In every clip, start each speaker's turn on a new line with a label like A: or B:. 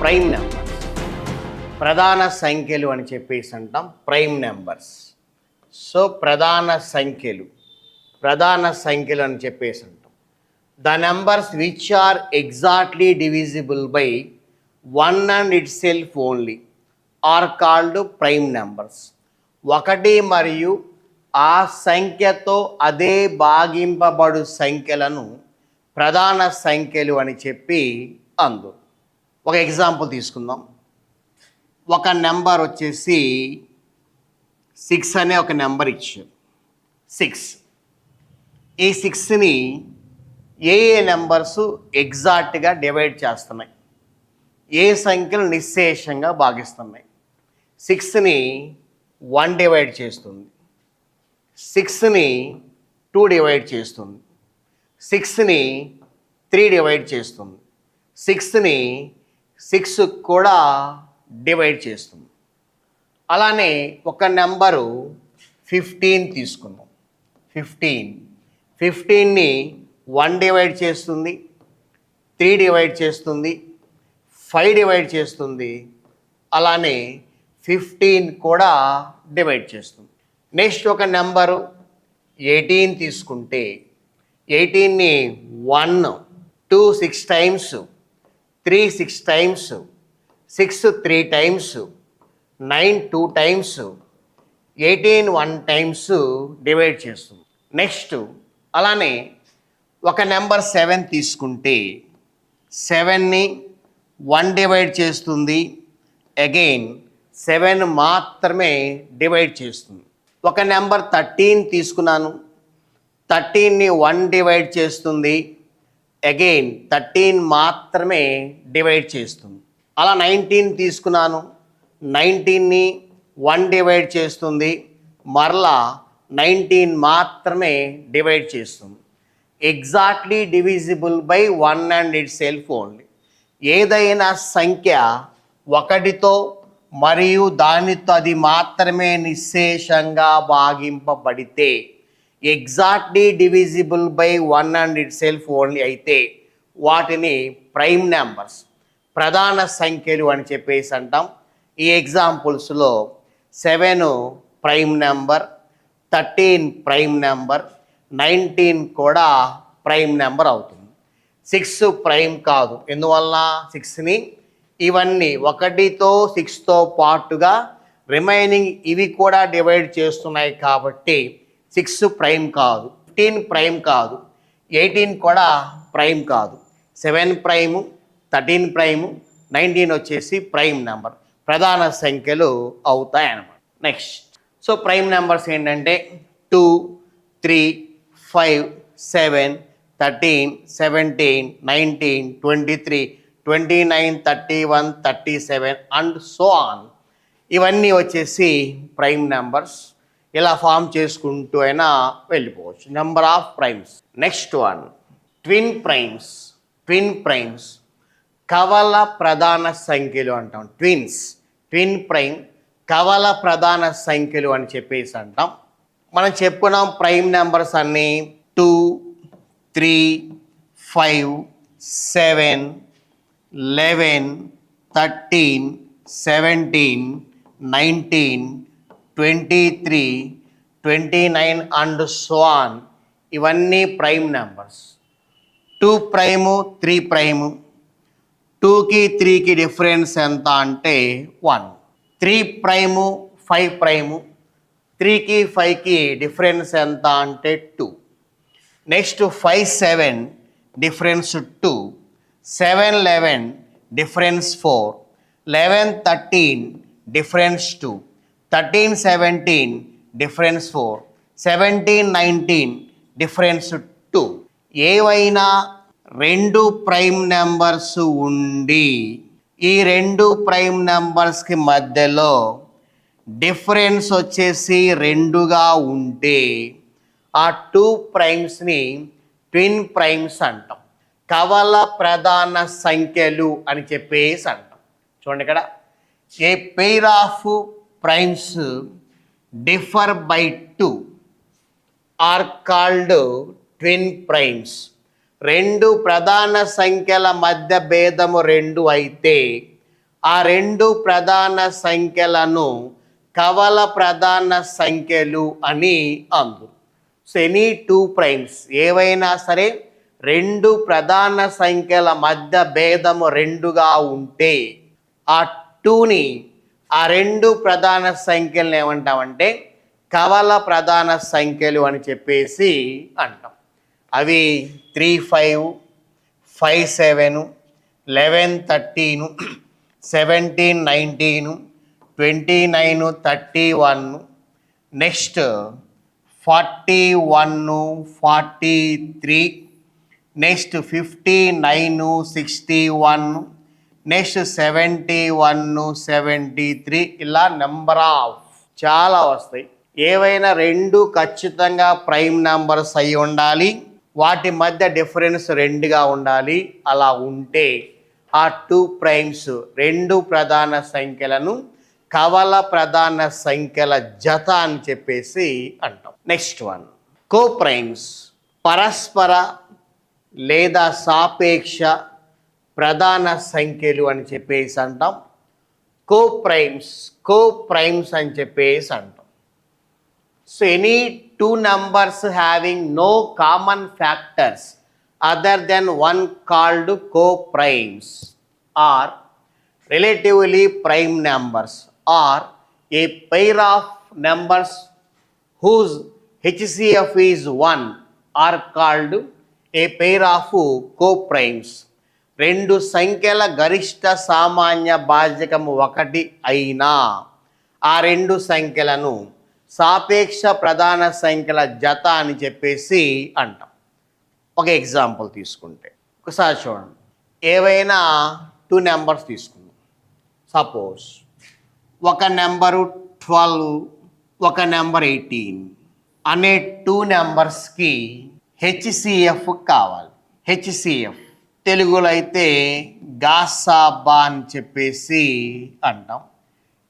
A: Prime numbers, ప్రధాన సంఖ్యలు అని చెప్పేసి అంటాం. Prime numbers. సో ప్రధాన సంఖ్యలు అని చెప్పేసి అంటాం. The numbers which are exactly divisible by one and itself only are called prime numbers. ఒకటి మరియు ఆ సంఖ్యతో అదే భాగింపబడు సంఖ్యలను ప్రధాన సంఖ్యలు అని చెప్పి అందు. ఒక ఎగ్జాంపుల్ తీసుకుందాం. ఒక నెంబర్ వచ్చేసి 6 అనే ఒక నెంబర్ ఇచ్చారు. 6. ఈ 6ని ఏ నెంబర్స్ ఎగ్జాక్ట్గా డివైడ్ చేస్తున్నాయి, ఏ సంఖ్యలు నిశ్శేషంగా భాగిస్తున్నాయి. 6ని 1 డివైడ్ చేస్తుంది, 6ని 2 డివైడ్ చేస్తుంది, 6ని 3 డివైడ్ చేస్తుంది, 6ని 6 కూడా డివైడ్ చేస్తుంది. అలానే ఒక నెంబరు 15 తీసుకుందాం. 15ని 1 డివైడ్ చేస్తుంది, 3 డివైడ్ చేస్తుంది, 5 డివైడ్ చేస్తుంది. అలానే 15 కూడా డివైడ్ చేస్తుంది. నెక్స్ట్ ఒక నెంబరు 18 తీసుకుంటే 18ని 1, 2 6 times, 3 6 times, 6 3 times, 9 2 times, 18 1 times divide చేస్తుంది. నెక్స్ట్ అలానే ఒక నెంబర్ 7 తీసుకుంటే 7ని 1 డివైడ్ చేస్తుంది, అగైన్ 7 మాత్రమే డివైడ్ చేస్తుంది. ఒక నెంబర్ 13 తీసుకున్నాను, 13ని 1 డివైడ్ చేస్తుంది, అగైన్ 13 మాత్రమే డివైడ్ చేస్తుంది. అలా 19 తీసుకున్నాను, 19ని 1 డివైడ్ చేస్తుంది, మరలా 19 మాత్రమే డివైడ్ చేస్తుంది. Exactly divisible by 1 and itself only. ఏదైనా సంఖ్య 1తో మరియు దానితో అది మాత్రమే నిశ్శేషంగా భాగింపబడితే exactly divisible by 1 and itself only అయితే వాటిని ప్రైమ్ నెంబర్స్, ప్రధాన సంఖ్యలు అని చెప్పేసి అంటాం. ఈ ఎగ్జాంపుల్స్లో 7 ప్రైమ్ నెంబర్, 13 ప్రైమ్ నెంబర్, 19 కూడా ప్రైమ్ నెంబర్ అవుతుంది. 6 ప్రైమ్ కాదు. ఎందువల్ల 6ని ఇవన్నీ 1తో 6తో పాటుగా రిమైనింగ్ ఇవి కూడా డివైడ్ చేస్తున్నాయి కాబట్టి 6 ప్రైమ్ కాదు. 15 ప్రైమ్ కాదు, 18 కూడా ప్రైమ్ కాదు. 7 ప్రైము, 13 ప్రైము, 19 వచ్చేసి ప్రైమ్ నెంబర్, ప్రధాన సంఖ్యలు అవుతాయి అన్నమాట. నెక్స్ట్ సో ప్రైమ్ నెంబర్స్ ఏంటంటే 2 3 5 7 13 17 19 23 29 31 37 అండ్ సో ఆన్. ఇవన్నీ వచ్చేసి ప్రైమ్ నెంబర్స్. ఇలా ఫామ్ చేసుకుంటూ అయినా వెళ్ళిపోవచ్చు. Number of primes. Next one twin primes. Twin primes కవల ప్రధాన సంఖ్యలు అంటాం. ట్విన్ ప్రైమ్ కవల ప్రధాన సంఖ్యలు అని చెప్పేసి అంటాం. మనం చెప్పుకున్నాం ప్రైమ్ నెంబర్స్ అన్నీ 2 3 5 7 11 13 17 19 23 29 అండ్ సో ఆన్. ఇవన్నీ ప్రైమ్ నెంబర్స్. 2 Prime 3 Prime. 2కి 3కి డిఫరెన్స్ ఎంత అంటే 1. 3 ప్రైము 5 ప్రైము. 3కి 5కి డిఫరెన్స్ ఎంత అంటే 2. Next 5 7 difference 2. 7 11 difference 4. 11 13 difference 2. 13 17 difference 4. 17 19 difference 2. ఏవైనా 2 ప్రైమ్ నెంబర్స్ ఉండి ఈ 2 ప్రైమ్ నెంబర్స్కి మధ్యలో డిఫరెన్స్ వచ్చేసి 2గా ఉంటే ఆ 2 ప్రైమ్స్ని ట్విన్ ప్రైమ్స్ అంటాం. కవల ప్రధాన సంఖ్యలు అని చెప్పేసి అంటాం. చూడండి ఇక్కడ, a pair of primes differ by 2 are called twin primes. 2 ప్రధాన సంఖ్యల మధ్య భేదము 2 అయితే ఆ రెండు ప్రధాన సంఖ్యలను కవల ప్రధాన సంఖ్యలు అని అందురు. సో ఎనీ టూ ప్రైమ్స్, ఏవైనా సరే రెండు ప్రధాన సంఖ్యల మధ్య భేదము రెండుగా ఉంటే ఆ టూని, ఆ రెండు ప్రధాన సంఖ్యలను ఏమంటామంటే కవల ప్రధాన సంఖ్యలు అని చెప్పేసి అంటాం. అవి 3 5 5 7 11 13 17 19 29 31, నెక్స్ట్ 41 43, నెక్స్ట్ 59 61, నెక్స్ట్ 71 73, ఇలా నెంబర్ ఆఫ్ చాలా వస్తాయి. ఏవైనా రెండు ఖచ్చితంగా ప్రైమ్ నెంబర్స్ అయి ఉండాలి, వాటి మధ్య డిఫరెన్స్ రెండుగా ఉండాలి. అలా ఉంటే ఆ టూ ప్రైమ్స్, రెండు ప్రధాన సంఖ్యలను కవల ప్రధాన సంఖ్యల జత అని చెప్పేసి అంటాం. నెక్స్ట్ వన్, కో ప్రైమ్స్, పరస్పర లేదా సాపేక్ష ప్రధాన సంఖ్యలు అని చెప్పేసి అంటాం. కో ప్రైమ్స్ అని చెప్పేసి అంటాం. So any two numbers having no common factors other than one called co-primes are relatively prime numbers, or a pair of numbers whose HCF is 1 are called a pair of co-primes. రెండు సంఖ్యల గరిష్ట సామాన్య భాజకము ఒకటి అయినా ఆ రెండు సంఖ్యలను సాపేక్ష ప్రధాన సంఖ్యల జత అని చెప్పేసి అంటాం. ఒక ఎగ్జాంపుల్ తీసుకుంటే ఒకసారి చూడండి. ఏవైనా టూ నెంబర్స్ తీసుకుందాం. సపోజ్ ఒక నెంబరు 12, ఒక నెంబర్ 18 అనే టూ నెంబర్స్కి హెచ్సిఎఫ్ కావాలి. హెచ్సిఎఫ్ తెలుగులో అయితే గాసాబా అని చెప్పేసి అంటాం,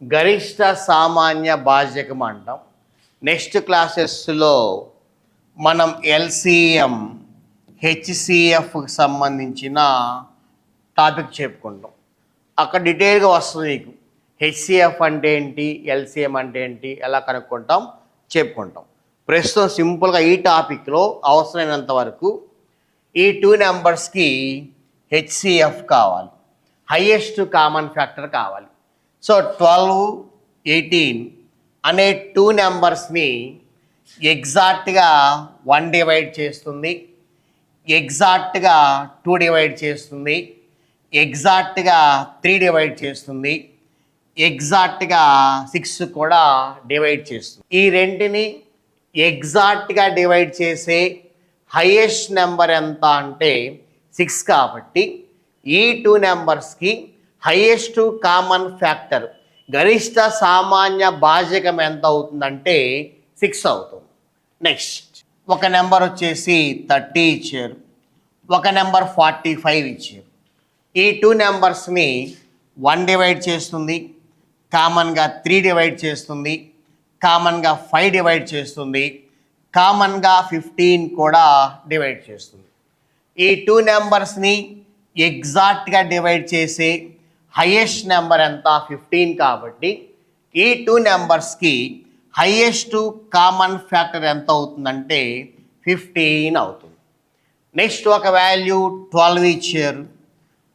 A: గరిష్ట సామాన్య భాజకం అంటాం. నెక్స్ట్ క్లాసెస్లో మనం ఎల్సిఎం, హెచ్సిఎఫ్కి సంబంధించిన టాపిక్ చెప్పుకుంటాం. అక్కడ డీటెయిల్గా వస్తుంది మీకు హెచ్సిఎఫ్ అంటే ఏంటి, ఎల్సిఎం అంటే ఏంటి, ఎలా కనుక్కుంటాం చెప్పుకుంటాం. ప్రస్తుతం సింపుల్గా ఈ టాపిక్లో అవసరమైనంత వరకు ఈ టూ నెంబర్స్కి హెచ్సిఎఫ్ కావాలి, హైయెస్ట్ కామన్ ఫ్యాక్టర్ కావాలి. సో 12, 18 అనే టూ నెంబర్స్ని ఎగ్జాక్ట్గా 1 డివైడ్ చేస్తుంది, ఎగ్జాక్ట్గా 2 డివైడ్ చేస్తుంది, ఎగ్జాక్ట్గా 3 డివైడ్ చేస్తుంది, ఎగ్జాక్ట్గా 6 కూడా డివైడ్ చేస్తుంది. ఈ రెంటిని ఎగ్జాక్ట్గా డివైడ్ చేసే హైయెస్ట్ నెంబర్ ఎంత అంటే 6 కాబట్టి ఈ టూ నెంబర్స్కి హైయెస్ట్ కామన్ ఫ్యాక్టర్, గరిష్ట సామాన్య భాజకం ఎంత అవుతుందంటే 6 అవుతుంది. నెక్స్ట్ ఒక నెంబర్ వచ్చేసి 30 ఇచ్చారు, ఒక నెంబర్ 45 ఇచ్చారు. ఈ టూ నెంబర్స్ని 1 డివైడ్ చేస్తుంది, కామన్గా 3 డివైడ్ చేస్తుంది, కామన్గా 5 డివైడ్ చేస్తుంది, కామన్గా 15 కూడా డివైడ్ చేస్తుంది. ఈ టూ నెంబర్స్ని ఎగ్జాక్ట్గా డివైడ్ చేసే హైయెస్ట్ నెంబర్ ఎంత 15 కాబట్టి ఈ టూ నెంబర్స్కి హైయెస్ట్ కామన్ ఫ్యాక్టర్ ఎంత అవుతుందంటే 15 అవుతుంది. నెక్స్ట్ ఒక వాల్యూ 12 ఇచ్చారు,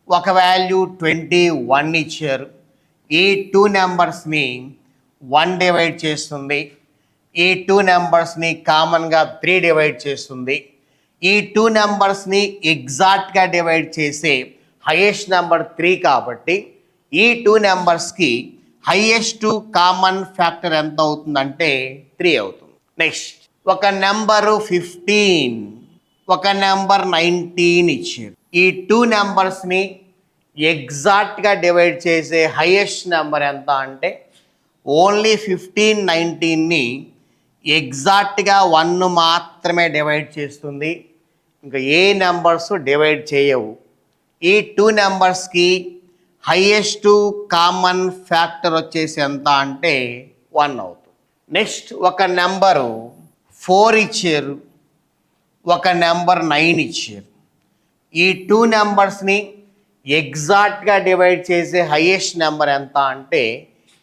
A: ఒక వాల్యూ 21 ఇచ్చారు. ఈ టూ నెంబర్స్ని 1 డివైడ్ చేస్తుంది, ఈ టూ నెంబర్స్ని కామన్గా 3 డివైడ్ చేస్తుంది. ఈ టూ నెంబర్స్ని ఎగ్జాక్ట్గా డివైడ్ చేసే హైయెస్ట్ నెంబర్ 3 కాబట్టి ఈ టూ నెంబర్స్కి హైయెస్ట్ కామన్ ఫ్యాక్టర్ ఎంత అవుతుందంటే 3 అవుతుంది. నెక్స్ట్ ఒక నెంబరు 15, ఒక నెంబర్ 19 ఇచ్చారు. ఈ టూ నెంబర్స్ని ఎగ్జాక్ట్గా డివైడ్ చేసే హైయెస్ట్ నెంబర్ ఎంత అంటే ఓన్లీ 15, 19ని ఎగ్జాక్ట్గా 1 మాత్రమే డివైడ్ చేస్తుంది, ఇంకా ఏ నెంబర్స్ డివైడ్ చేయవు. ఈ టూ నెంబర్స్కి హైయెస్ట్ కామన్ ఫ్యాక్టర్ వచ్చేసి ఎంత అంటే 1 అవుతుంది. నెక్స్ట్ ఒక నెంబరు 4 ఇచ్చారు, ఒక నెంబర్ 9 ఇచ్చారు. ఈ టూ నెంబర్స్ని ఎగ్జాక్ట్గా డివైడ్ చేసే హైయెస్ట్ నెంబర్ ఎంత అంటే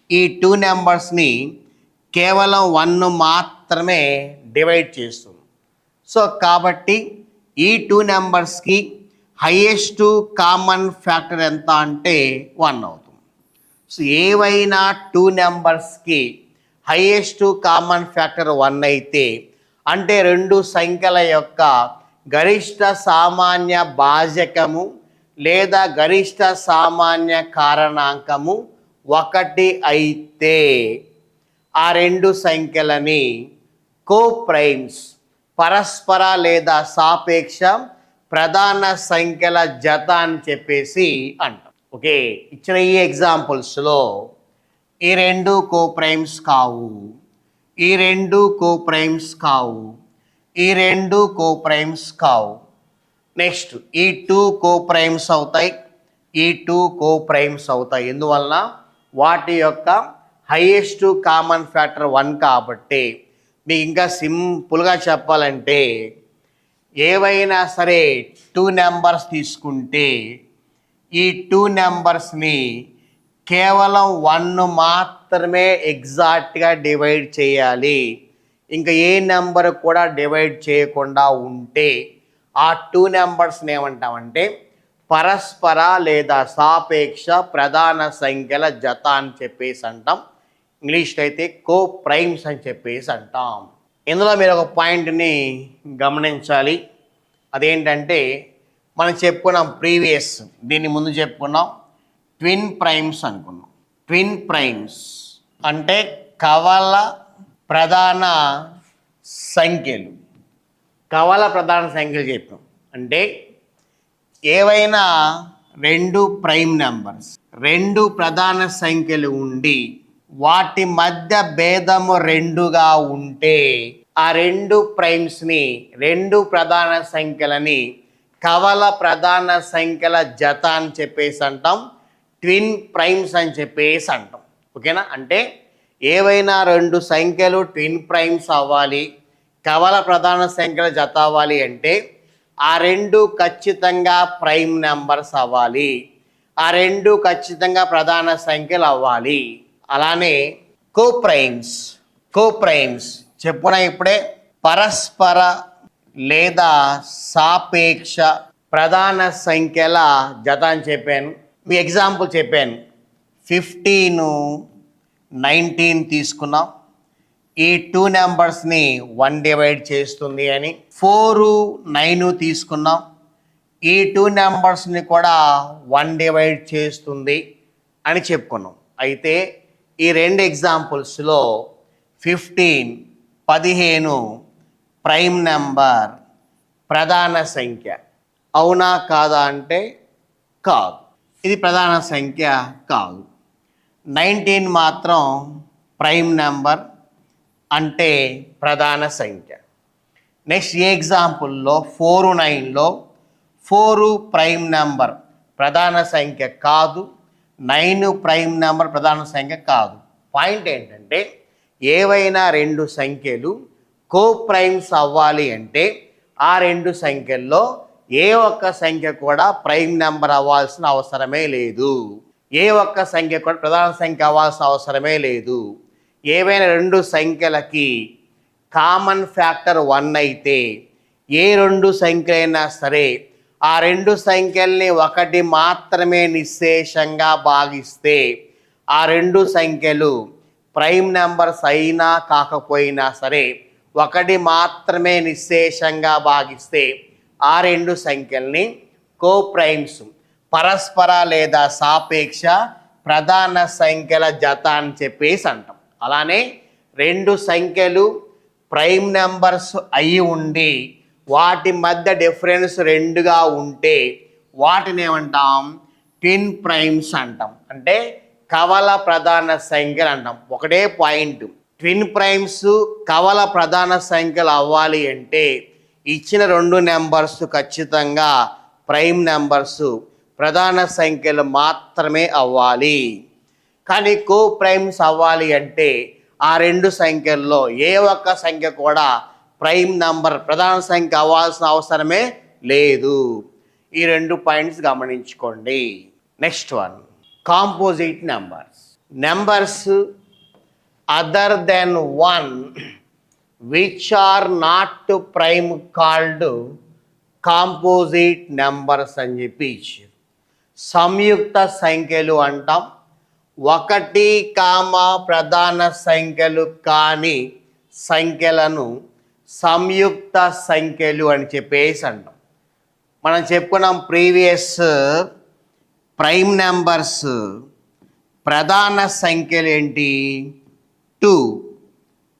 A: ఈ 2 నెంబర్స్ని కేవలం 1 మాత్రమే డివైడ్ చేస్తుంది. సో కాబట్టి ఈ 2 నెంబర్స్కి హైయెస్ట్ కామన్ ఫ్యాక్టర్ ఎంత అంటే 1 అవుతుంది. సో ఏవైనా 2 నెంబర్స్కి హైయెస్ట్ కామన్ ఫ్యాక్టర్ 1 అయితే అంటే 2 సంఖ్యల యొక్క గరిష్ట సామాన్య భాజకము లేదా గరిష్ట సామాన్య కారణాంకము 1 అయితే ఆ 2 సంఖ్యలని కోప్రైమ్స్ పరస్పర లేదా సాపేక్ష ప్రధాన సంఖ్యల జత అని చెప్పేసి అంటాం. ఓకే, ఇచ్చిన ఈ ఎగ్జాంపుల్స్లో ఈ 2 కోప్రైమ్స్ కావు, ఈ 2 కోప్రైమ్స్ కావు, ఈ 2 కోప్రైమ్స్ కావు. నెక్స్ట్ ఈ 2 కోప్రైమ్స్ అవుతాయి, ఈ 2 కోప్రైమ్స్ అవుతాయి. ఎందువలన వాటి యొక్క హైయెస్ట్ కామన్ ఫ్యాక్టర్ 1 కాబట్టి. మీకు ఇంకా సింపుల్గా చెప్పాలంటే ఏవైనా సరే 2 నెంబర్స్ తీసుకుంటే ఈ 2 నెంబర్స్ని కేవలం 1 మాత్రమే ఎగ్జాక్ట్గా డివైడ్ చేయాలి. ఇంకా ఏ నెంబర్ కూడా డివైడ్ చేయకుండా ఉంటే ఆ 2 నెంబర్స్ని ఏమంటామంటే పరస్పర లేదా సాపేక్ష ప్రధాన సంఖ్యల జత అని చెప్పేసి అంటాం. ఇంగ్లీష్లో అయితే కోప్రైమ్స్ అని చెప్పేసి అంటాం. ఇందులో మీరు ఒక పాయింట్ని గమనించాలి. అదేంటంటే మనం చెప్పుకున్నాం ప్రీవియస్, దీన్ని ముందు చెప్పుకున్నాం ట్విన్ ప్రైమ్స్ అనుకున్నాం. ట్విన్ ప్రైమ్స్ అంటే కవల ప్రధాన సంఖ్యలు. కవల ప్రధాన సంఖ్యలు చెప్పాం అంటే ఏవైనా 2 ప్రైమ్ నెంబర్స్ 2 ప్రధాన సంఖ్యలు ఉండి వాటి మధ్య భేదము 2గా ఉంటే ఆ 2 ప్రైమ్స్ని 2 ప్రధాన సంఖ్యలని కవల ప్రధాన సంఖ్యల జత అని చెప్పేసి అంటాం. ట్విన్ ప్రైమ్స్ అని చెప్పేసి అంటాం. ఓకేనా, అంటే ఏవైనా 2 సంఖ్యలు ట్విన్ ప్రైమ్స్ అవ్వాలి, కవల ప్రధాన సంఖ్యల జత అవ్వాలి అంటే ఆ 2 ఖచ్చితంగా ప్రైమ్ నెంబర్స్ అవ్వాలి, ఆ 2 ఖచ్చితంగా ప్రధాన సంఖ్యలు అవ్వాలి. అలానే కోప్రైమ్స్ చెప్పున ఇప్పుడే పరస్పర లేదా సాపేక్ష ప్రధాన సంఖ్యల జత అని చెప్పాను. మీ ఎగ్జాంపుల్ చెప్పాను 15, 19 తీసుకున్నాం. ఈ 2 నెంబర్స్ని 1 డివైడ్ చేస్తుంది అని. 4, 9 తీసుకున్నాం. ఈ 2 నెంబర్స్ని కూడా 1 డివైడ్ చేస్తుంది అని చెప్పుకున్నాం. అయితే ఈ 2 ఎగ్జాంపుల్స్లో 15 ప్రైమ్ నెంబర్ ప్రధాన సంఖ్య అవునా కాదా అంటే కాదు, ఇది ప్రధాన సంఖ్య కాదు. 19 మాత్రం ప్రైమ్ నెంబర్ అంటే ప్రధాన సంఖ్య. నెక్స్ట్ ఈ ఎగ్జాంపుల్లో 4, 9లో 4 ప్రైమ్ నెంబర్ ప్రధాన సంఖ్య కాదు, 9 ప్రైమ్ నెంబర్ ప్రధాన సంఖ్య కాదు. పాయింట్ ఏంటంటే ఏవైనా 2 సంఖ్యలు కోప్రైమ్స్ అవ్వాలి అంటే ఆ 2 సంఖ్యల్లో ఏ ఒక్క సంఖ్య కూడా ప్రైమ్ నెంబర్ అవ్వాల్సిన అవసరమే లేదు, ఏ ఒక్క సంఖ్య కూడా ప్రధాన సంఖ్య అవ్వాల్సిన అవసరమే లేదు. ఏవైనా 2 సంఖ్యలకి కామన్ ఫ్యాక్టర్ 1 అయితే ఏ 2 సంఖ్యలైనా సరే ఆ 2 సంఖ్యల్ని 1 మాత్రమే నిశ్శేషంగా భాగిస్తే ఆ 2 సంఖ్యలు ప్రైమ్ నెంబర్స్ అయినా కాకపోయినా సరే 1 మాత్రమే నిశ్శేషంగా భాగిస్తే ఆ 2 సంఖ్యల్ని కోప్రైమ్స్ పరస్పర లేదా సాపేక్ష ప్రధాన సంఖ్యల జత అని చెప్పేసి అంటాం. అలానే 2 సంఖ్యలు ప్రైమ్ నెంబర్స్ అయి ఉండి వాటి మధ్య డిఫరెన్స్ 2గా ఉంటే వాటిని ఏమంటాం ట్విన్ ప్రైమ్స్ అంటాం. అంటే కవల ప్రధాన సంఖ్యలు అంటాం. ఒకటే పాయింట్, ట్విన్ ప్రైమ్స్ కవల ప్రధాన సంఖ్యలు అవ్వాలి అంటే ఇచ్చిన 2 నెంబర్స్ ఖచ్చితంగా ప్రైమ్ నెంబర్స్ ప్రధాన సంఖ్యలు మాత్రమే అవ్వాలి. కానీ కోప్రైమ్స్ అవ్వాలి అంటే ఆ 2 సంఖ్యల్లో ఏ ఒక్క సంఖ్య కూడా ప్రైమ్ నంబర్ ప్రధాన సంఖ్య అవ్వాల్సిన అవసరమే లేదు. ఈ 2 పాయింట్స్ గమనించుకోండి. Next one, composite numbers. Numbers other than 1 which are not prime called composite numbers అని చెప్పి ఇచ్చారు. సంయుక్త సంఖ్యలు అంటాం. 1, ప్రధాన సంఖ్యలు కాని సంఖ్యలను సంయుక్త సంఖ్యలు అని చెప్పేసి అంటాం. మనం చెప్పుకున్నాం ప్రీవియస్ ప్రైమ్ నెంబర్స్ ప్రధాన సంఖ్యలు ఏంటి? 2,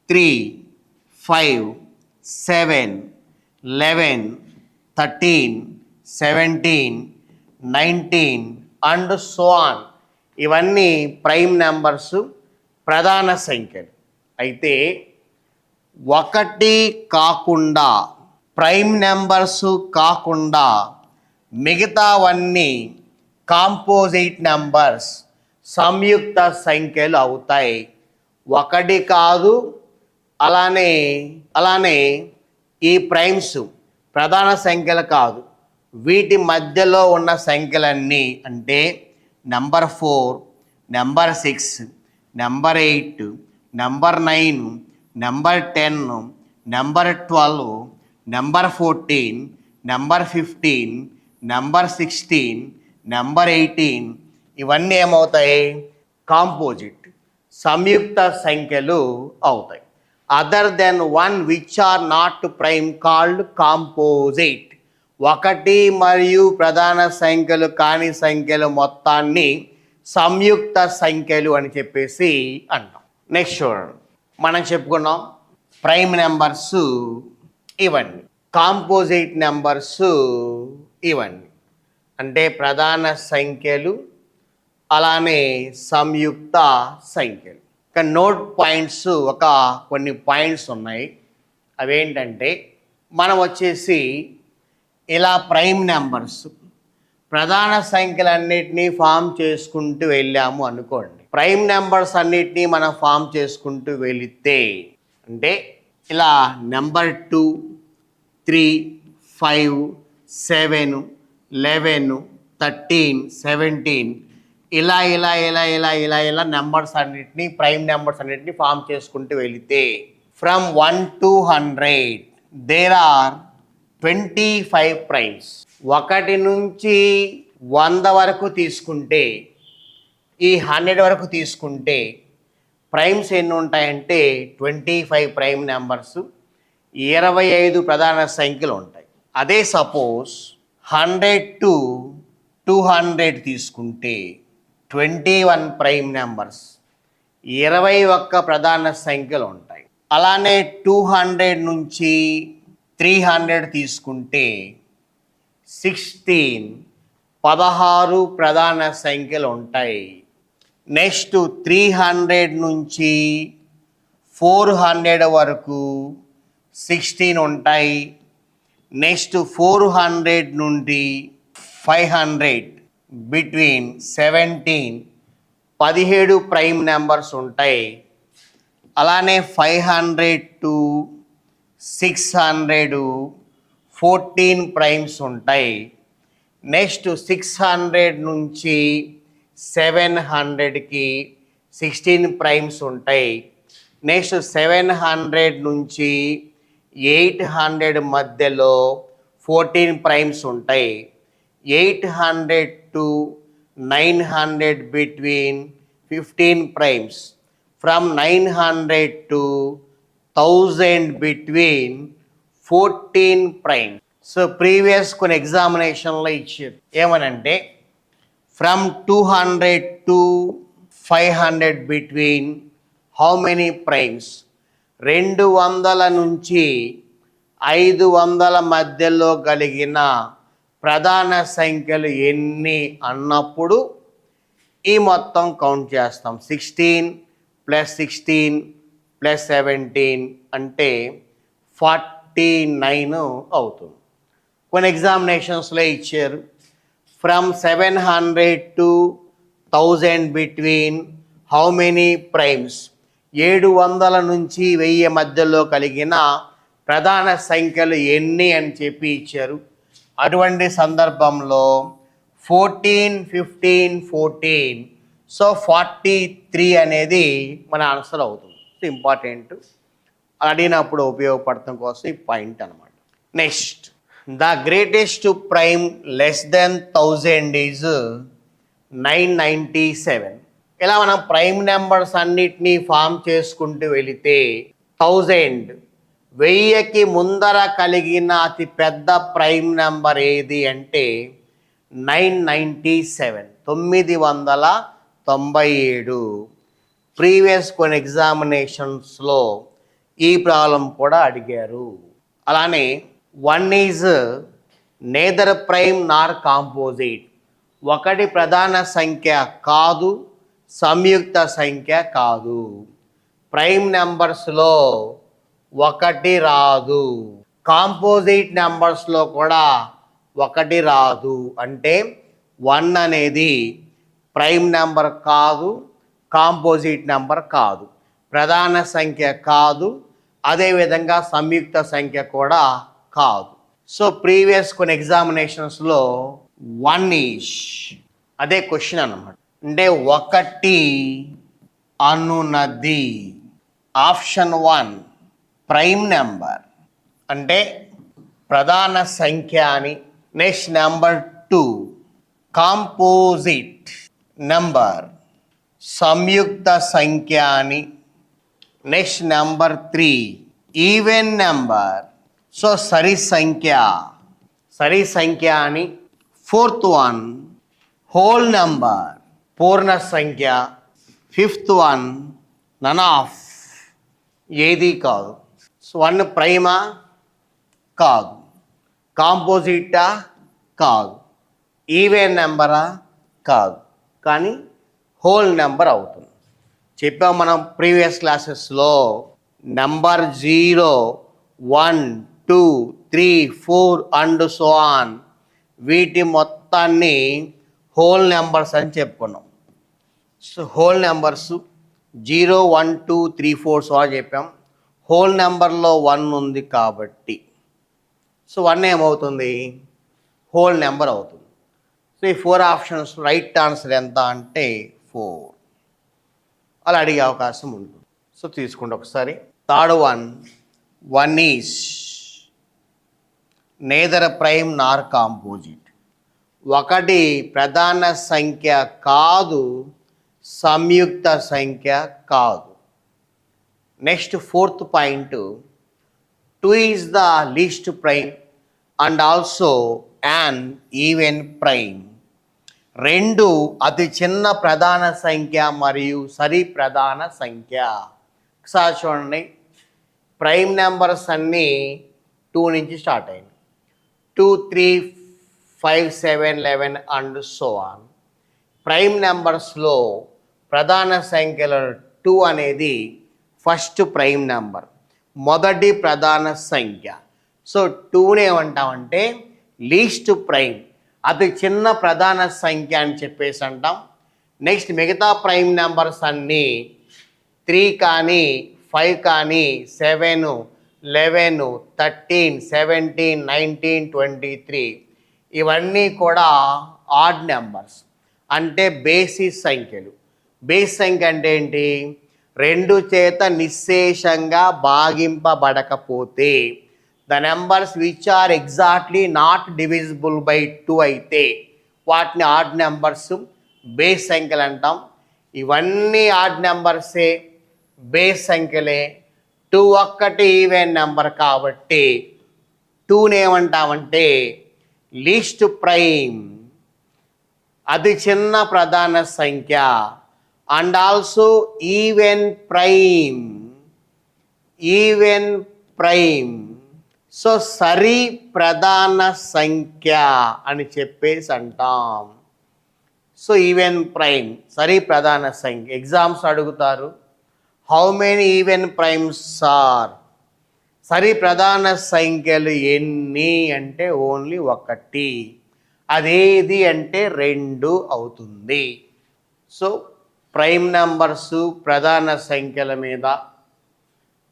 A: 3, 5, 7, 11, 13, 17, 19 అండ్ సో ఆన్. ఇవన్నీ ప్రైమ్ నెంబర్స్, ప్రధాన సంఖ్యలు. అయితే 1 కాకుండా, ప్రైమ్ నెంబర్స్ కాకుండా మిగతావన్నీ కాంపోజిట్ నెంబర్స్, సంయుక్త సంఖ్యలు అవుతాయి. 1 కాదు, అలానే ఈ ప్రైమ్స్ ప్రధాన సంఖ్యలు కాదు, వీటి మధ్యలో ఉన్న సంఖ్యలన్నీ అంటే number 4, number 6, number 8, number 9, number 10, number 12, number 14, number 15, number 16, number 18 ఇవన్నీ ఏమవుతాయి? కాంపోజిట్, సంయుక్త సంఖ్యలు అవుతాయి. Other than 1 which are not prime called composite. 1 మరియు ప్రధాన సంఖ్యలు కాని సంఖ్యలు మొత్తాన్ని సంయుక్త సంఖ్యలు అని చెప్పేసి అంటాం. నెక్స్ట్ చూడండి, మనం చెప్పుకున్నాం ప్రైమ్ నెంబర్స్ ఇవన్నీ, కాంపోజిట్ నెంబర్స్ ఇవన్నీ అంటే ప్రధాన సంఖ్యలు, అలానే సంయుక్త సంఖ్యలు. ఇక నోట్ పాయింట్స్, కొన్ని పాయింట్స్ ఉన్నాయి. అవేంటంటే మనం వచ్చేసి ఇలా ప్రైమ్ నెంబర్స్ ప్రధాన సంఖ్యలన్నిటినీ ఫామ్ చేసుకుంటూ వెళ్ళాము అనుకోండి. ప్రైమ్ నెంబర్స్ అన్నిటినీ మనం ఫామ్ చేసుకుంటూ వెళితే అంటే ఇలా నెంబర్ 2, 3, 5, 7, 11, 13, 17 ఇలా నెంబర్స్ అన్నిటినీ, ప్రైమ్ నెంబర్స్ అన్నిటినీ ఫామ్ చేసుకుంటూ వెళితే from 1 to 100 there are 25 primes. 1 నుంచి 100 వరకు తీసుకుంటే, ఈ 100 వరకు తీసుకుంటే ప్రైమ్స్ ఎన్ని ఉంటాయంటే 25 ప్రైమ్ నెంబర్స్, 25 ప్రధాన సంఖ్యలు ఉంటాయి. అదే సపోజ్ 100 to 200 తీసుకుంటే 21 ప్రైమ్ నెంబర్స్, 21 ప్రధాన సంఖ్యలు ఉంటాయి. అలానే 200 నుంచి 300 తీసుకుంటే 16 ప్రధాన సంఖ్యలు ఉంటాయి. నెక్స్ట్ 300 నుంచి 400 వరకు 16 ఉంటాయి. నెక్స్ట్ 400 నుండి 500 బిట్వీన్ 17 ప్రైమ్ నెంబర్స్ ఉంటాయి. అలానే 500 to 600 14 ప్రైమ్స్ ఉంటాయి. నెక్స్ట్ 600 నుంచి 700కి 16 ప్రైమ్స్ ఉంటాయి. నెక్స్ట్ 700 నుంచి 800 మధ్యలో 14 ప్రైమ్స్ ఉంటాయి. 800 to 900 between 15 primes. From 900 to 1000 between 14 primes. So previous కొన్ని ఎగ్జామినేషన్లో ఇచ్చారు ఏమనంటే from 200 to 500 between how many primes. 200 నుంచి 500 మధ్యలో కలిగిన ప్రధాన సంఖ్యలు ఎన్ని అన్నప్పుడు ఈ మొత్తం కౌంట్ చేస్తాం. 16 + 16 + 17 అంటే 49 అవుతుంది. కొన్ని ఎగ్జామినేషన్స్లో ఇచ్చారు from 700 to 1000 between how many primes. 700 నుంచి 1000 మధ్యలో కలిగిన ప్రధాన సంఖ్యలు ఎన్ని అని చెప్పి ఇచ్చారు. అటువంటి సందర్భంలో 14, 15, 14, సో 43 అనేది మన ఆన్సర్ అవుతుంది. ఇంపార్టెంట్, అడిగినప్పుడు ఉపయోగపడటం కోసం ఈ పాయింట్ అనమాట. Next, the greatest prime less than 1000 is 997. ఇలా మనం ప్రైమ్ నెంబర్స్ అన్నిటినీ ఫామ్ చేసుకుంటూ వెళితే 1000కి ముందర కలిగిన అతి పెద్ద ప్రైమ్ నెంబర్ ఏది అంటే 997, 997. ప్రీవియస్ కొన్ని ఎగ్జామినేషన్స్లో ఈ ప్రాబ్లం కూడా అడిగారు. అలానే 1 is neither prime Nar composite. 1 ప్రధాన సంఖ్య కాదు, సంయుక్త సంఖ్య కాదు. ప్రైమ్ నెంబర్స్లో 1 రాదు, కాంపోజిట్ నెంబర్స్లో కూడా 1 రాదు. అంటే 1 అనేది ప్రైమ్ నెంబర్ కాదు, కాంపోజిట్ నెంబర్ కాదు, ప్రధాన సంఖ్య కాదు, అదేవిధంగా సంయుక్త సంఖ్య కూడా కాదు. సో ప్రీవియస్ కొన్ని ఎగ్జామినేషన్స్లో 1 ఈజ్ అదే క్వశ్చన్ అన్నమాట. అంటే 1 అనునది ఆప్షన్ 1 ప్రైమ్ నెంబర్ అంటే ప్రధాన సంఖ్య అని. నెక్స్ట్ నెంబర్ 2 కాంపోజిట్ నెంబర్ సంయుక్త సంఖ్య అని. Next number 3 even number, so సరి సంఖ్య అని. 4th వన్ హోల్ నెంబర్ పూర్ణ సంఖ్య. 5th వన్ నన్ ఆఫ్, ఏది కాదు. సో 1 ప్రైమా కాదు, కాంపోజిటా కాదు, ఈవెన్ నెంబరా కాదు, కానీ హోల్ నెంబర్ అవుతుంది. చెప్పాం మనం ప్రీవియస్ క్లాసెస్లో నెంబర్ 0, 1, 2, 3, 4 అండ్ సో ఆన్, వీటి మొత్తాన్ని హోల్ నెంబర్స్ అని చెప్పుకున్నాం. సో హోల్ నెంబర్స్ 0, 1, 2, 3, 4 సో చెప్పాం. హోల్ నెంబర్లో 1 ఉంది కాబట్టి సో 1 ఏమవుతుంది, హోల్ నెంబర్ అవుతుంది. సో ఈ 4 ఆప్షన్స్ రైట్ ఆన్సర్ ఎంత అంటే 4. అలా అడిగే అవకాశం ఉంటుంది. సో తీసుకుంటే ఒకసారి. Third one 1 is neither prime Nar composite. 1 ప్రధాన సంఖ్య కాదు, సంయుక్త సంఖ్య కాదు. Next 4th point 2 is the least prime and also an even prime. 2 అతి చిన్న ప్రధాన సంఖ్య మరియు సరి ప్రధాన సంఖ్య. ఒకసారి చూడండి, ప్రైమ్ నెంబర్స్ అన్నీ 2 నుంచి స్టార్ట్ అయింది. 2, 3, 5, 7, 11 అండ్ సో ఆన్. ప్రైమ్ నెంబర్స్లో ప్రధాన సంఖ్యలో 2 అనేది ఫస్ట్ ప్రైమ్ నెంబర్, మొదటి ప్రధాన సంఖ్య. సో 2ని ఏమంటామంటే లీస్ట్ ప్రైమ్, అతి చిన్న ప్రధాన సంఖ్య అని చెప్పేసి అంటాం. నెక్స్ట్ మిగతా ప్రైమ్ నెంబర్స్ అన్నీ 3 కానీ 5 కానీ 7, 11, 13, 17, 19, 23 ఇవన్నీ కూడా ఆడ్ నెంబర్స్, అంటే బేసిస్ సంఖ్యలు. బేస్ సంఖ్య అంటే ఏంటి, 2 చేత నిశ్శేషంగా భాగింపబడకపోతే, the numbers which are exactly not divisible by 2 అయితే వాటిని ఆడ్ నెంబర్స్, బేస్ సంఖ్యలు అంటాం. ఇవన్నీ ఆడ్ నెంబర్సే, బేస్ సంఖ్యలే. 2 ఒక్కటి ఈవెన్ నెంబర్ కాబట్టి 2ని ఏమంటామంటే లీస్ట్ ప్రైమ్, అతి చిన్న ప్రధాన సంఖ్య, and also even prime. So సరి ప్రధాన సంఖ్య అని చెప్పేసి అంటాం. సో ఈవెన్ ప్రైమ్, సరి ప్రధాన సంఖ్య. ఎగ్జామ్స్ అడుగుతారు, how many even primes are, సరి ప్రధాన సంఖ్యలు ఎన్ని అంటే ఓన్లీ 1. అదేది అంటే 2 అవుతుంది. సో ప్రైమ్ నెంబర్స్ ప్రధాన సంఖ్యల మీద,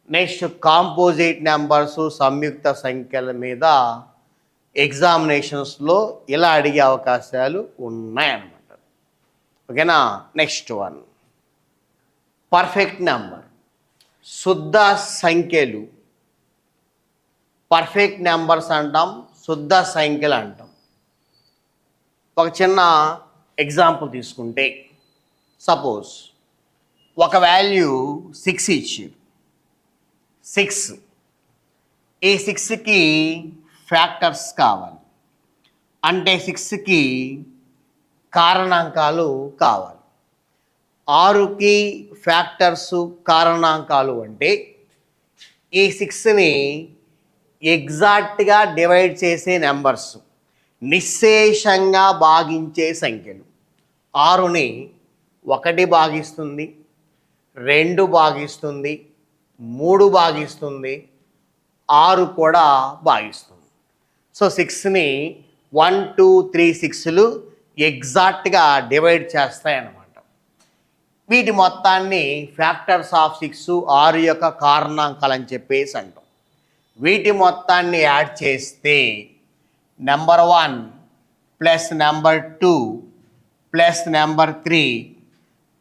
A: నెక్స్ట్ కాంపోజిట్ నెంబర్స్ సంయుక్త సంఖ్యల మీద ఎగ్జామినేషన్స్లో ఇలా అడిగే అవకాశాలు ఉన్నాయన్నమాట. ఓకేనా. నెక్స్ట్ వన్, పర్ఫెక్ట్ నెంబర్, శుద్ధ సంఖ్యలు. పర్ఫెక్ట్ నెంబర్స్ అంటాం, శుద్ధ సంఖ్యలు అంటాం. ఒక చిన్న ఎగ్జాంపుల్ తీసుకుంటే, సపోజ్ ఒక వాల్యూ 6 ఇచ్చారు. 6, ఈ 6కి ఫ్యాక్టర్స్ కావాలి, అంటే 6కి కారణాంకాలు కావాలి. 6కి ఫ్యాక్టర్స్ కారణాంకాలు అంటే ఈ 6ని ఎగ్జాక్ట్గా డివైడ్ చేసే నెంబర్స్, నిశ్శేషంగా భాగించే సంఖ్యలు. 6ని 1 భాగిస్తుంది, 2 భాగిస్తుంది, 3 భాగిస్తుంది, 6 కూడా భాగిస్తుంది. సో 6ని 1, 2, 3, 6లు ఎగ్జాక్ట్గా డివైడ్ చేస్తాయన్నమాట. వీటి మొత్తాన్ని ఫ్యాక్టర్స్ ఆఫ్ 6, 6 యొక్క కారణాంకాలు అని చెప్పేసి అంటాం. వీటి మొత్తాన్ని యాడ్ చేస్తే number 1 plus number 2 plus number 3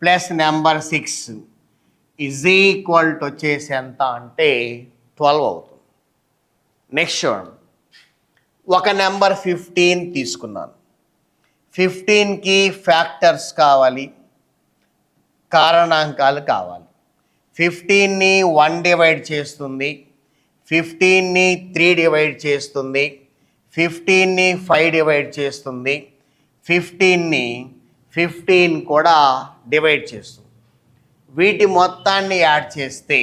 A: plus number 6 is equal to వచ్చేసి ఎంత అంటే 12 అవుతుంది. నెక్స్ట్ చూడండి, ఒక నెంబర్ 15 తీసుకున్నాను. 15కి ఫ్యాక్టర్స్ కావాలి, కారణాంకాలు కావాలి. 15ని 1 డివైడ్ చేస్తుంది, 15ని 3 డివైడ్ చేస్తుంది, 15ని 5 డివైడ్ చేస్తుంది, 15 కూడా డివైడ్ చేస్తుంది. వీటి మొత్తాన్ని యాడ్ చేస్తే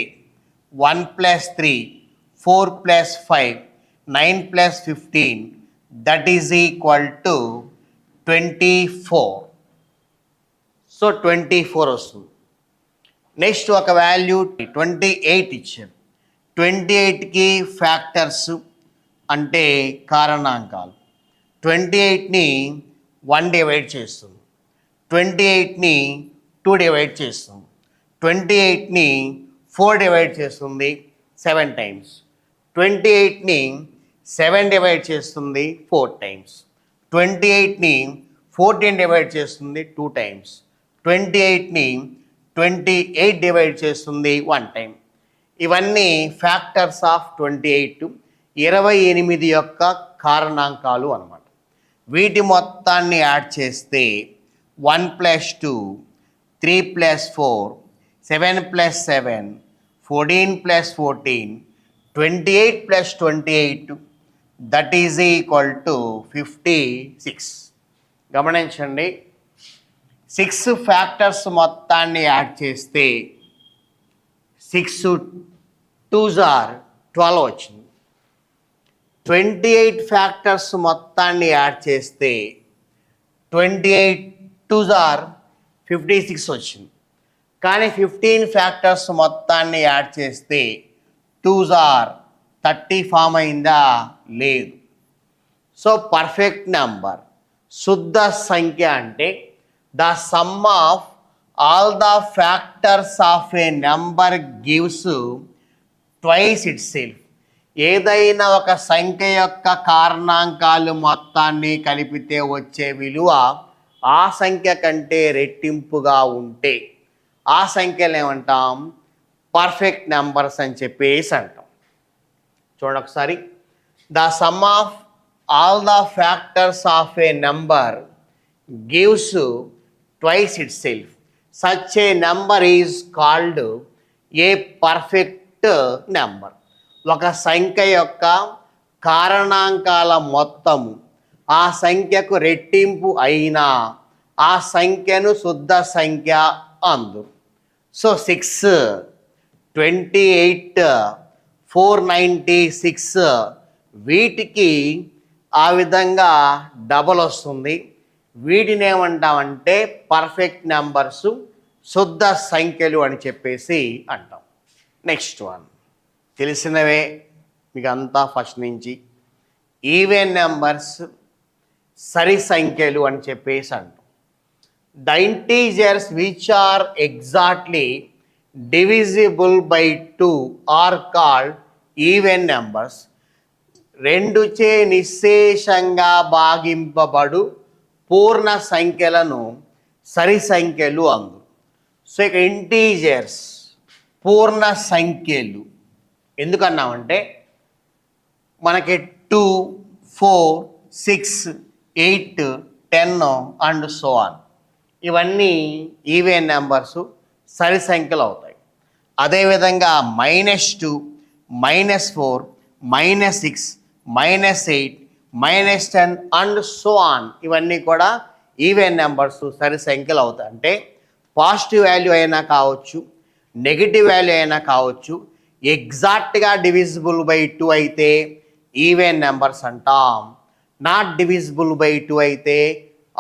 A: 1 + 3, 4 + 5, 9 + 15 that is equal to 24. So 24 వస్తుంది. నెక్స్ట్ ఒక వాల్యూ 28 ఇచ్చారు. 28కి ఫ్యాక్టర్స్ అంటే కారణాంకాలు. 28ని 1 డివైడ్ చేస్తుంది, 28ని 2 డివైడ్ చేస్తుంది, 28ని 4 డివైడ్ చేస్తుంది 7 టైమ్స్, 28ని 7 డివైడ్ చేస్తుంది 4 టైమ్స్, 28ని 14 డివైడ్ చేస్తుంది 2 టైమ్స్, 28ని 28 డివైడ్ చేస్తుంది 1 టైం. ఇవన్నీ ఫ్యాక్టర్స్ ఆఫ్ 28, 28 యొక్క కారణాంకాలు అన్నమాట. వీటి మొత్తాన్ని యాడ్ చేస్తే 1 + 2, 3 + 4, 7 + 7, 14 + 14, 28 + 28 దట్ ఈజ్ ఈక్వల్ టు 56. గమనించండి, 6 ఫ్యాక్టర్స్ మొత్తాన్ని యాడ్ చేస్తే 6 2s are 12 వచ్చింది. 28 ఫ్యాక్టర్స్ మొత్తాన్ని యాడ్ చేస్తే 28 2s are 56 వచ్చింది. కానీ 15 ఫ్యాక్టర్స్ మొత్తాన్ని యాడ్ చేస్తే 2s are 30 ఫామ్ అయిందా? లేదు. సో పర్ఫెక్ట్ నెంబర్, శుద్ధ సంఖ్య అంటే the sum of all the factors of A number gives twice it self. ఏదైనా ఒక సంఖ్య యొక్క కారణాంకాలు మొత్తాన్ని కలిపితే వచ్చే విలువ ఆ సంఖ్య కంటే రెట్టింపుగా ఉంటే ఆ సంఖ్యలు ఏమంటాం? పర్ఫెక్ట్ నెంబర్స్ అని చెప్పేసి అంటాం. చూడండి ఒకసారి, the sum of all the factors of A number gives twice it self. Such a number is called a perfect number. ఒక సంఖ్య యొక్క కారణాంకాల మొత్తము ఆ సంఖ్యకు రెట్టింపు అయినా ఆ సంఖ్యను శుద్ధ సంఖ్య అందు. సో 6, 28, 496 వీటికి ఆ విధంగా డబల్ వస్తుంది. వీటిని ఏమంటామంటే పర్ఫెక్ట్ నెంబర్సు, శుద్ధ సంఖ్యలు అని చెప్పేసి అంటాం. నెక్స్ట్ వన్ తెలిసినవే మీకు అంతా ఫస్ట్ నుంచి. ఈవెన్ నెంబర్స్, సరి సంఖ్యలు అని చెప్పేసి అంటాం. The integers which are exactly divisible by 2 are called even numbers. రెండుచే నిశ్శేషంగా భాగింపబడు పూర్ణ సంఖ్యలను సరి సంఖ్యలు అందు. సో ఇక ఇంటీజర్స్ పూర్ణ సంఖ్యలు ఎందుకన్నామంటే మనకి 2, 4, 6, 8, 10 అండ్ సో ఆన్ ఇవన్నీ ఈవెన్ నెంబర్స్ సరి సంఖ్యలు అవుతాయి. అదేవిధంగా -2, -4, -6, -8, -10 అండ్ సో ఆన్ ఇవన్నీ కూడా ఈవెన్ నెంబర్స్ సరి సంఖ్యలు అవుతాయి. అంటే పాజిటివ్ వాల్యూ అయినా కావచ్చు, నెగిటివ్ వాల్యూ అయినా కావచ్చు, ఎగ్జాక్ట్గా డివిజిబుల్ బై 2 అయితే ఈవెన్ నెంబర్స్ అంటాం, నాట్ డివిజిబుల్ బై 2 అయితే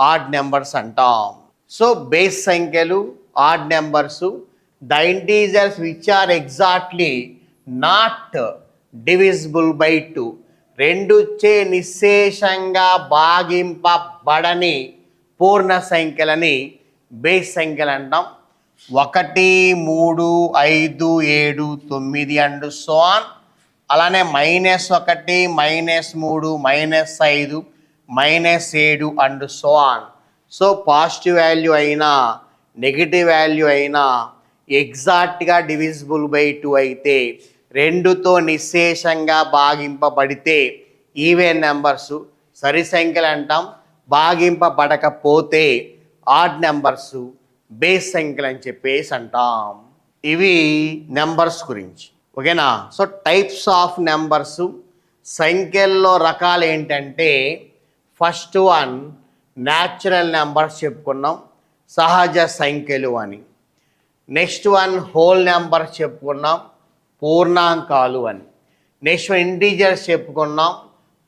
A: ఆడ్ నెంబర్స్ అంటాం. సో బేస్ సంఖ్యలు odd numbers, the integers which are exactly not divisible by 2 రెండుచే నిశ్శేషంగా భాగింపబడని పూర్ణ సంఖ్యలని బేస్ సంఖ్యలు అంటాం. 1, 3, 5, 7, 9 అండ్ సో ఆన్. అలానే -1, -3, -5, -7 and so on. So positive value అయినా నెగిటివ్ వాల్యూ అయినా ఎగ్జాక్ట్గా డివిజిబుల్ బై 2 అయితే, రెండుతో నిశ్శేషంగా భాగింపబడితే ఈవెన్ నెంబర్స్ సరి సంఖ్యలు అంటాం. భాగింపబడకపోతే ఆడ్ నెంబర్స్ బేస్ సంఖ్యలు అని చెప్పేసి అంటాం. ఇవి నెంబర్స్ గురించి, ఓకేనా. సో టైప్స్ ఆఫ్ నెంబర్స్, సంఖ్యల్లో రకాలు ఏంటంటే ఫస్ట్ వన్ న్యాచురల్ నెంబర్స్ చెప్పుకున్నాం, సహజ సంఖ్యలు అని. నెక్స్ట్ వన్ హోల్ నెంబర్స్ చెప్పుకున్నాం, పూర్ణాంకాలు అని. నెక్స్ట్ వన్ ఇంటీజర్స్ చెప్పుకున్నాం,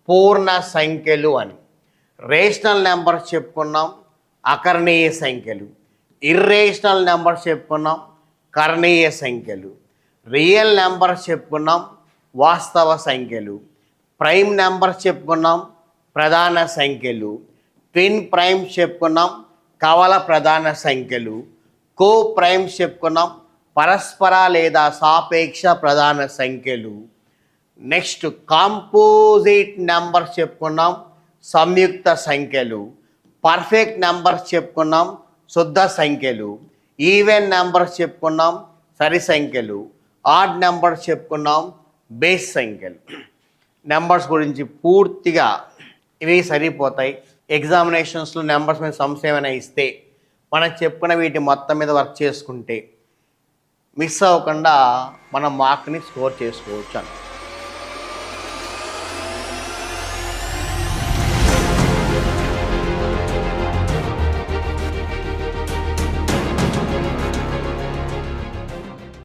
A: పూర్ణ సంఖ్యలు అని. రేషనల్ నెంబర్స్ చెప్పుకున్నాం, అకర్ణీయ సంఖ్యలు. ఇర్రేషనల్ నెంబర్స్ చెప్పుకున్నాం, కర్ణీయ సంఖ్యలు. రియల్ నెంబర్స్ చెప్పుకున్నాం, వాస్తవ సంఖ్యలు. ప్రైమ్ నెంబర్స్ చెప్పుకున్నాం, ప్రధాన సంఖ్యలు. ట్విన్ ప్రైమ్స్ చెప్పుకున్నాం, కవల ప్రధాన సంఖ్యలు. కో ప్రైమ్స్ చెప్పుకున్నాం, పరస్పర లేదా సాపేక్ష ప్రధాన సంఖ్యలు. నెక్స్ట్ కాంపోజిట్ నెంబర్స్ చెప్పుకున్నాం, సంయుక్త సంఖ్యలు. పర్ఫెక్ట్ నెంబర్స్ చెప్పుకున్నాం, శుద్ధ సంఖ్యలు. ఈవెన్ నెంబర్స్ చెప్పుకున్నాం, సరి సంఖ్యలు. ఆడ్ నెంబర్స్ చెప్పుకున్నాం, బేస్ సంఖ్యలు. నెంబర్స్ గురించి పూర్తిగా ఇవి సరిపోతాయి. ఎగ్జామినేషన్స్లో నెంబర్స్ మీద సమస్య ఏమైనా ఇస్తే మనం చెప్పుకున్న వీటి మొత్తం మీద వర్క్ చేసుకుంటే మిస్ అవ్వకుండా మనం మార్క్ని స్కోర్ చేసుకోవచ్చు అని.